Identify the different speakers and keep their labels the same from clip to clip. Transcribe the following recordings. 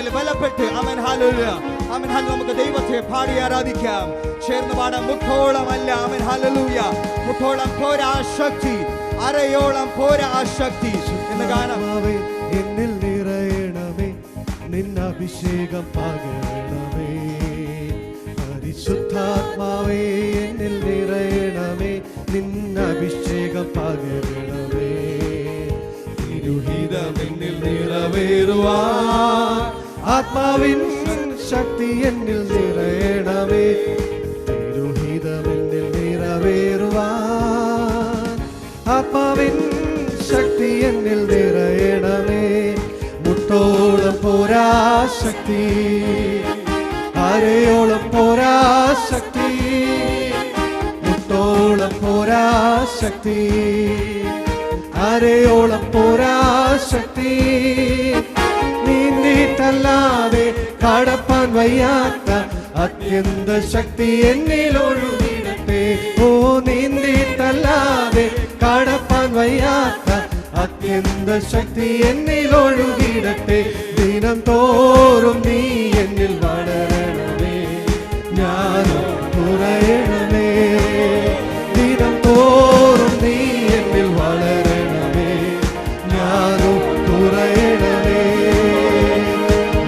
Speaker 1: ആത്മാവിൽ ബലപ്പെട്ട് amen hallelujah amen hallelujah നമുക്ക് ദൈവത്തെ പാടി ആരാധിക്കാം. ചേർന്ന് പാടാം. മുട്ടോളമല്ല ആമേൻ ഹല്ലേലൂയ, മുട്ടോളം പോരാ ശക്തി, അരയോളം പോരാ ശക്തി എന്ന് ഗാനം.
Speaker 2: എന്നിൽ നിറയണമേ, നിന്നഭിഷേകം പകരണമേ. പരിശുദ്ധാത്മാവേ എന്നിൽ നിറയണമേ, നിന്നഭിഷേകം പകരണമേ. തിരുഹിതം എന്നിൽ നിറവേറുവാൻ ആത്മാവിൻ ശക്തി എന്നിൽ നിറയണമേ. തിരുഹിതം എന്നിൽ നിറവേറുവാൻ ആത്മാവിൻ ശക്തി എന്നിൽ നിറയണമേ. മുട്ടോളം പോരാ ശക്തി, അരയോളം പോരാ ശക്തി. മുട്ടോളം പോരാ ശക്തി, അരയോളം പോരാ ശക്തി. നീന്തിട്ടല്ലാതെ കടപ്പാൻ വയ്യാത്ത അത്യന്ത ശക്തി എന്നിൽ ഒഴുകിടട്ടെ. ഓ നീന്തിട്ടല്ലാതെ കടപ്പാൻ വയ്യാത്ത അത്യന്ത ശക്തി എന്നിൽ ഒഴുകിടട്ടെ. ദിനം തോറും നീ എന്നിൽ വളരണമേ, ഞാനോ കുറയണമേ. ദിനം തോറും നീ എന്നിൽ വളരണമേ, ഞാനോ കുറയണമേ.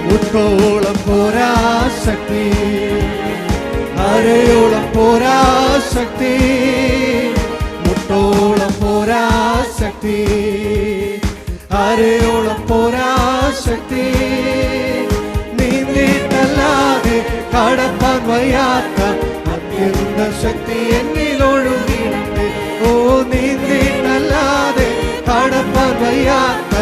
Speaker 2: മുട്ടോളം പോരാ ശക്തി, അരയോളം പോരാ ശക്തി. മുട്ടോളം പോരാ ശക്തി, അരയോളം പോരാ ശക്തി. നീന്തിട്ടല്ലാതെ കടപ്പാൻ വയ്യാത്ത അത്യന്ത ശക്തി എന്നിൽ ഒഴുകിടട്ടെ. ഓ നീന്തിട്ടല്ലാതെ കടപ്പാൻ വയ്യാത്ത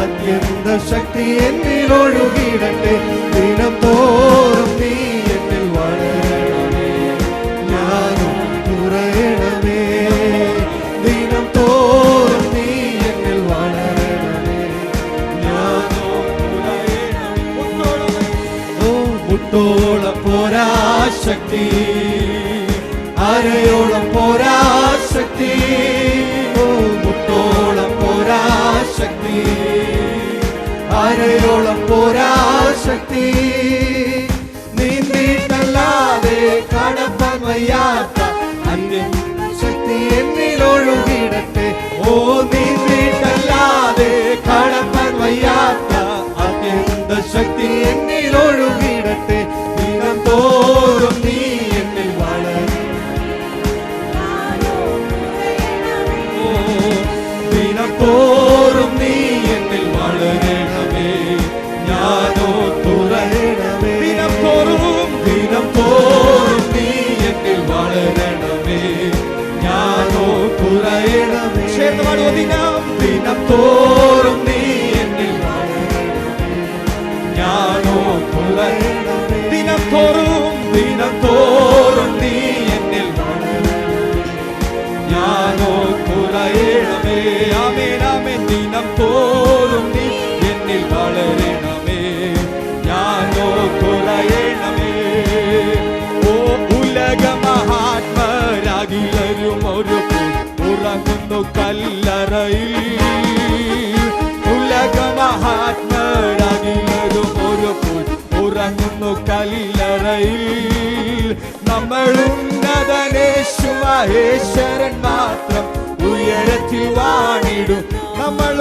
Speaker 2: അത്യന്ത ശക്തി എന്നിൽ ഒഴുകിടട്ടെ. ദിനം തോറും നീ എന്നിൽ വളരണമേ, ഞാനും കുറയണമേ. ദിനം തോറും നീ എന്നിൽ വളരണമേ, ഞാനും കുറയണമേ. ഓ മുട്ടോളം പോരാ ശക്തി, അരയോളം പോരാ ശക്തി. ഓ മുട്ടോളം പോരാ ശക്തി, അരയോളം പോരാ ശക്തി. നീന്തിട്ടല്ലാതെ കടപ്പാൻ വയ്യാത്ത അത്യന്ത ശക്തി എന്നിൽ ഒഴുകിടട്ടെ. ഓ നീന്തിട്ടല്ലാതെ കടപ്പാൻ വയ്യാത്ത അത്യന്ത ശക്തി എന്നിൽ ഒഴുകിടട്ടെ. ദിനം തോറും നീ എന്നിൽ വളരണമേ. ദിനം തോറും നീ എന്നിൽ വളരണമേ, ഞാനോ തുറയണമേ. ദിനം തോറും നീ എന്നിൽ വളരണമേ, ഞാനോ തുറയണമേ. ചേർന്ന് പാടുവോ. ദിനം തോറും നീ എന്നിൽ വളരണമേ, ഞാനോ തുറയണമേ. ദിനം തോറും നീ എന്നിൽ വളരണമേ, ഞാനോ തുറയണമേ. ആമേൻ ആമേൻ. ദിനം തോറും നീ എന്നിൽ വളരണമേ, ഞാനോ തുറയണമേ. ഓ ഉലക മഹാത്മരാകിലരും ഒരു ഉറങ്ങുന്നു കല്ലറയിൽ. ഉലക മഹാത്മരാകിലരും ഒരു ഉറങ്ങുന്നു കല്ലറയിൽ. നമ്മൾ ഉന്നതനേശു മഹേശ്വരൻ മാത്രം ഉയരത്തിൽ വാണിടും. നമ്മൾ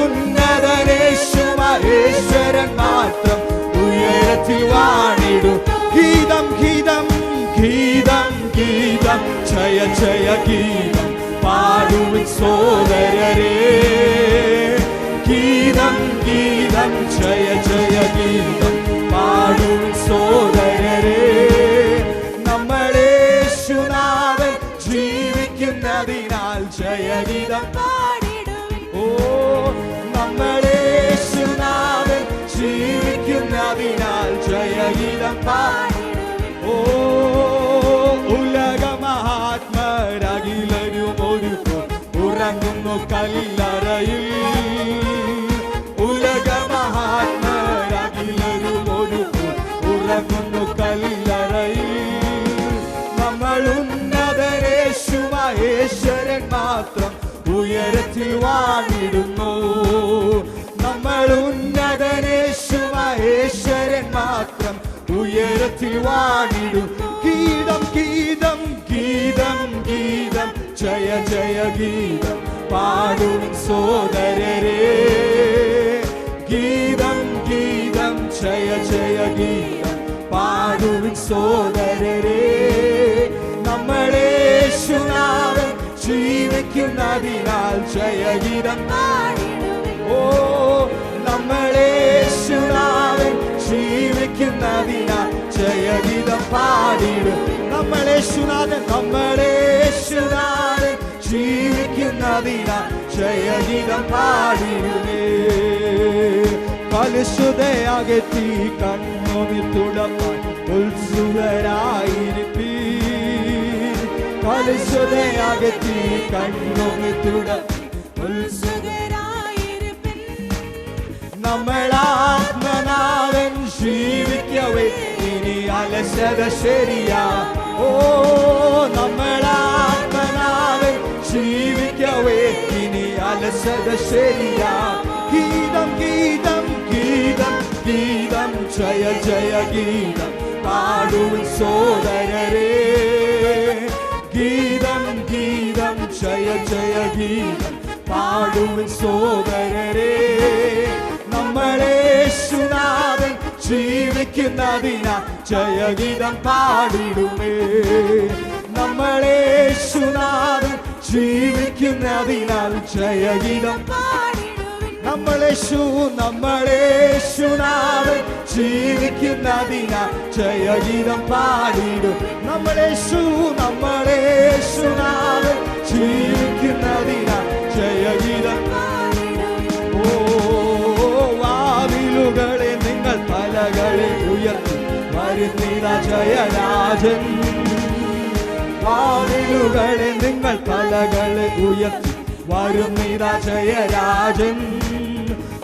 Speaker 2: ഉന്നതനേശു മഹേശ്വരൻ മാത്രം ഉയരത്തിൽ വാണിടും. ഗീതം ഗീതം ഗീതം ഗീതം ജയ ജയ ഗീതം പാടുവിൻ സോദരരേ. ഗീതം ഗീതം ജയ ജയ ഗീതം പാടുവിൻ സോദരരേ. നമ്മളേശുനാഥൻ ജീവിക്കുന്നതിനാൽ ജയഗീതം പാടിടുവിൻ. ഓ നമ്മളേശുനാഥൻ ജീവിക്കുന്നതിനാൽ ജയഗീതം പാടിടുവിൻ. ഓ ഉലക മഹാത്മരാകിലരും ഒരു ഉറങ്ങുന്നു കല്ലറയിൽ. ഉലക മഹാത്മരാകിലരും ഒരു ഉറങ്ങുന്നു കല്ലറയിൽ. നമ്മൾ ഉന്നതനേശു മഹേശ്വരൻ മാത്രം ഉയരത്തിൽ വാണിടുന്നു. നമ്മൾ ഉന്നതനേശു ഉയർത്തി വാണിടും. ഗീതം ഗീതം ഗീതം ഗീതം ജയ ജയ ഗീതം പാടും സോദരരേ. ഗീതം ഗീതം ജയ ജയ ഗീതം പാടും സോദരരേ. നമ്മളെ യേശുനാഥൻ ജീവിക്കുന്നതിനാൽ ജയഗീതം. ഓ നമ്മളെ യേശുനാഥൻ ജീവിക്കുന്നതിനാൽ ജയഗീതം പാടിടും. നമ്മളെ യേശുനാഥൻ ജീവിക്കുന്നതിനാൽ ജയഗീതം പാടിടുമേ. കലുഷതയകറ്റി കണ്ണുനീർ തുടപ്പാൻ ഉത്സുകരായിരിപ്പീൻ. കലുഷതയകറ്റി കണ്ണുനീർ തുടപ്പാൻ നമ്മളാത്മനാഥൻ ജീവിക്കവേ ഇനി അലസത ശരിയാ. ഓ നമ്മളാത്മനാഥൻ ജീവിക്കവേ ഇനി അലസത ശരിയാ. ഗീതം ഗീതം ഗീതം ഗീതം ജയ ജയ ഗീതം പാടും സോദരരേ. ഗീതം ഗീതം ജയ ജയ ഗീതം പാടും സോദരരേ. നമ്മളെ യേശുനാഥൻ ജീവിക്കുന്നതിനാൽ ജയഗീതം പാടിടുമേ. നമ്മളെ യേശുനാഥൻ ജീവിക്കുന്നതിനാൽ ജയഗീതം. നമ്മളേശുനാഥൻ ജീവിക്കുന്നതിനാൽ ജയഗീതം പാടിടും. നമ്മളേശുനാഥൻ ജീവിക്കുന്നതിനാൽ ജയഗീതം. ഓ വാതിലുകളെ നിങ്ങൾ തലകളെ ഉയർത്തി വരുന്നിതാ ജയരാജൻ. വാതിലുകളെ നിങ്ങൾ തലകളെ ഉയർത്തി വരുന്നിതാ ജയരാജൻ.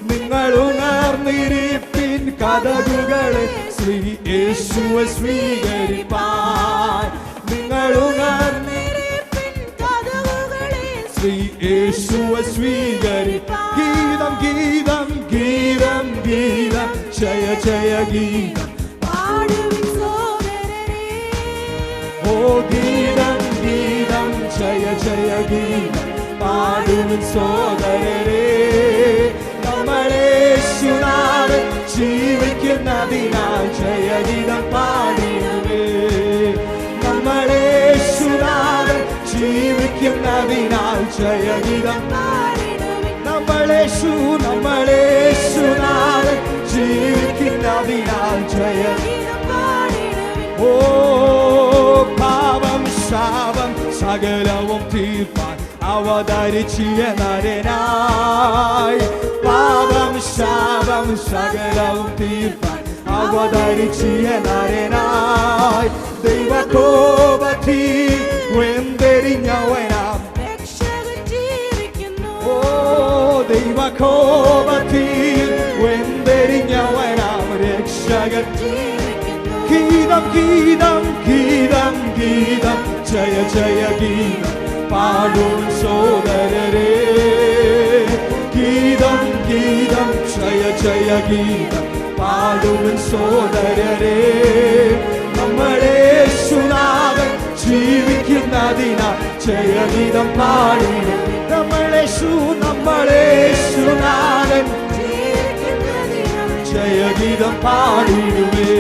Speaker 2: നിങ്ങൾ ഉണർന്നിരിപ്പിൻ കതകുകളെ ശ്രീ യേശുവെ സ്വീകരിപ്പാൻ. നിങ്ങൾ ഉണർന്നിരിപ്പിൻ കതകുകളെ ശ്രീ യേശുവെ സ്വീകരിപ്പാൻ. ഗീതം ഗീതം ഗീതം ഗീതം ജയ ജയ ഗീതം ഓ ഗീതം ഗീതം ജയ ജയ ഗീതം പാടും സോദരരേ. നമ്മളെ യേശുനാഥൻ ജീവിക്കുന്നതിനാൽ ജയഗീതം പാടിടുമേ. നമ്മളെ യേശുനാഥൻ ജീവിക്കുന്നതിനാൽ ജയഗീതം. നമ്മളേശുനാഥൻ ജീവിക്കുന്നതിനാൽ ജയഗീതം. ഓ പാപം ശാപം സകലവും തീർപ്പാൻ അവതരിച്ചിയ നരനായി. പാപം ശാപം സകലവും തീർപ്പാൻ അവതരിച്ചിയ നരനായി. ദൈവകോപത്തിൽ വെന്തെരിഞ്ഞവനാം ഓ ദൈവകോപത്തിൽ വെന്തെരിഞ്ഞവനാം രക്ഷകൻ. ഗീതം ഗീതം ഗീതം ഗീതം ജയ ജയ ഗീതം പാടും സോദരരേ. ഗീതം ഗീതം ജയ ജയ ഗീതം പാടും സോദരരേ. നമ്മളെ യേശുനാഥൻ ജീവിക്കുന്നതിനാൽ ജയഗീതം പാടിടും. നമ്മളേശുനാഥൻ ജയഗീതം പാടിടുമേ.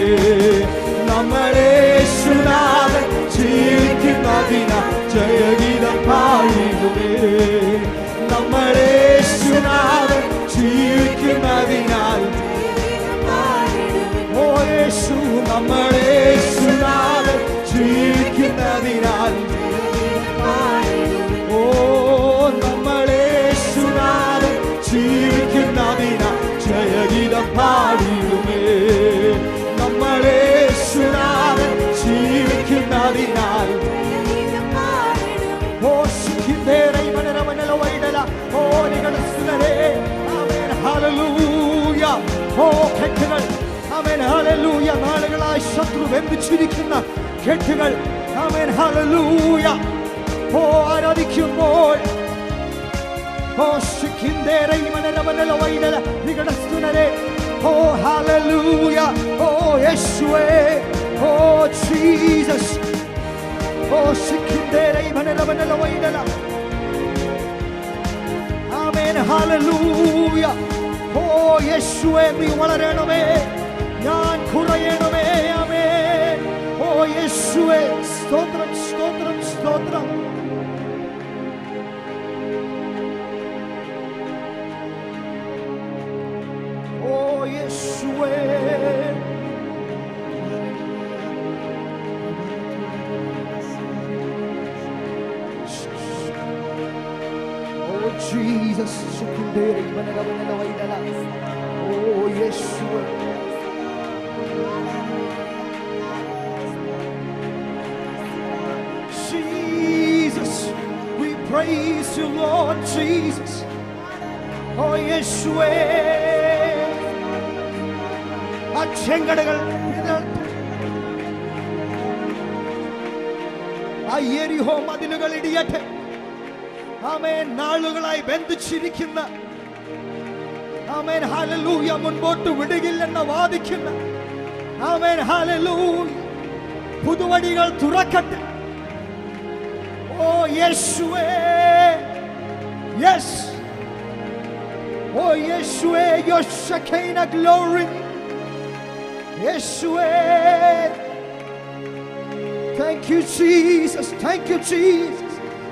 Speaker 2: നമ്മളേശുനാഥൻ ജീവിക്കുന്നതിനാൽ ജയഗീതം പാടിടുമേ. നമ്മളേശുനാഥൻ ജീവിക്കുന്നതിനാൽ ഓ യേശു നമ്മളേശുനാഥൻ ജീവിക്കുന്നതിനാൽ ഓ നമ്മളേശുനാഥൻ ജീവിക്കുന്നതിനാൽ ജയഗീതം പാടിടുമേ. നമ്മളേശുനാഥൻ ജീവിക്കുന്നതിനാൽ ഓ ശിഖിതേരൈ മനരമനല വൈഡല ഓ നിഗളസ്തുനരേ. Amen hallelujah. ഓ കെട്ടുകൾ ആമേൻ ഹല്ലേലൂയ. നാളുകളായി ശത്രു ബന്ധിച്ചിരിക്കുന്ന കെട്ടുകൾ ആമേൻ ഹല്ലേലൂയ. ഓ ആരാധിക്കുമ്പോൾ ഓ ശിഖിതേരൈ മനരമനല വൈഡല നിഗളസ്തുനരേ. ഓ ഹല്ലേലൂയ. ഓ യേശുവേ ഓ Oh Jesus. Oh shikindere imanela waidala. Amen. Hallelujah. Oh യേശുവേ നീ വളരണമേ, ഞാൻ കുറയണമേ. ആമേൻ. Oh യേശുവേ സ്തോത്രം സ്തോത്രം സ്തോത്രം. Oh യേശുവേ Jesus, shikindere imanela waidala. Oh Yeshua. Jesus, we praise you, Lord Jesus. Oh Yeshua. ആ ചെങ്കടകൾ ആ യെരിഹോ മതിലുകൾ ഇടിയട്ടെ. ആമേൻ. നാളുകളായി ബന്ധിച്ചിരിക്കുന്ന, ആമേൻ ഹല്ലേലൂയ, മുൻപോട്ട് വിടുകില്ലെന്ന് വാദിക്കുന്ന, ആമേൻ ഹല്ലേലൂയ, പുതുവഴികൾ തുറക്കട്ടെ. ഓ യേശുവേ, യെസ്. ഓ യേശുവേ, your Shekinah glory. യേശുവേ, thank you Jesus, thank you Jesus.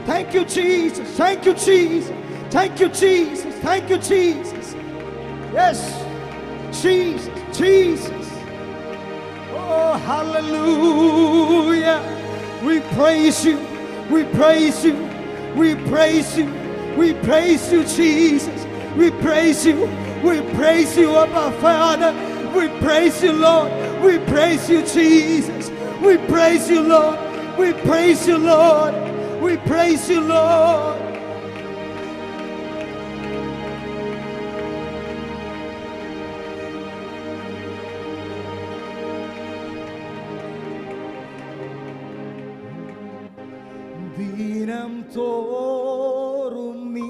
Speaker 2: Thank you Jesus, thank you Jesus, thank you Jesus, thank you Jesus. Yes, Jesus, Jesus. Oh hallelujah. We praise you, we praise you, we praise you, we praise you Jesus. We praise you, we praise you Abba Father. We praise you Lord, we praise you Jesus. We praise you Lord, we praise you Lord. We praise you, Lord. ദിനം തോറും നീ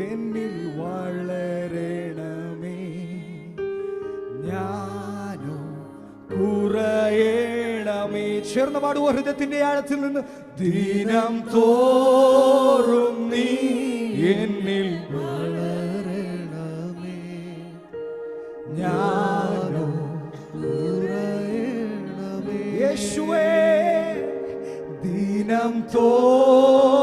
Speaker 2: എന്നിൽ വളരണമേ, ഞാനോ കുറയണമേ. ചേർന്ന് പാടുവോ ഹൃദയത്തിന്റെ ആഴത്തിൽ നിന്ന്. ദിനം തോറും നീ എന്നിൽ വളരണമേ, ഞാനോ കുറയണമേ. യേശുവേ ദിനം തോറും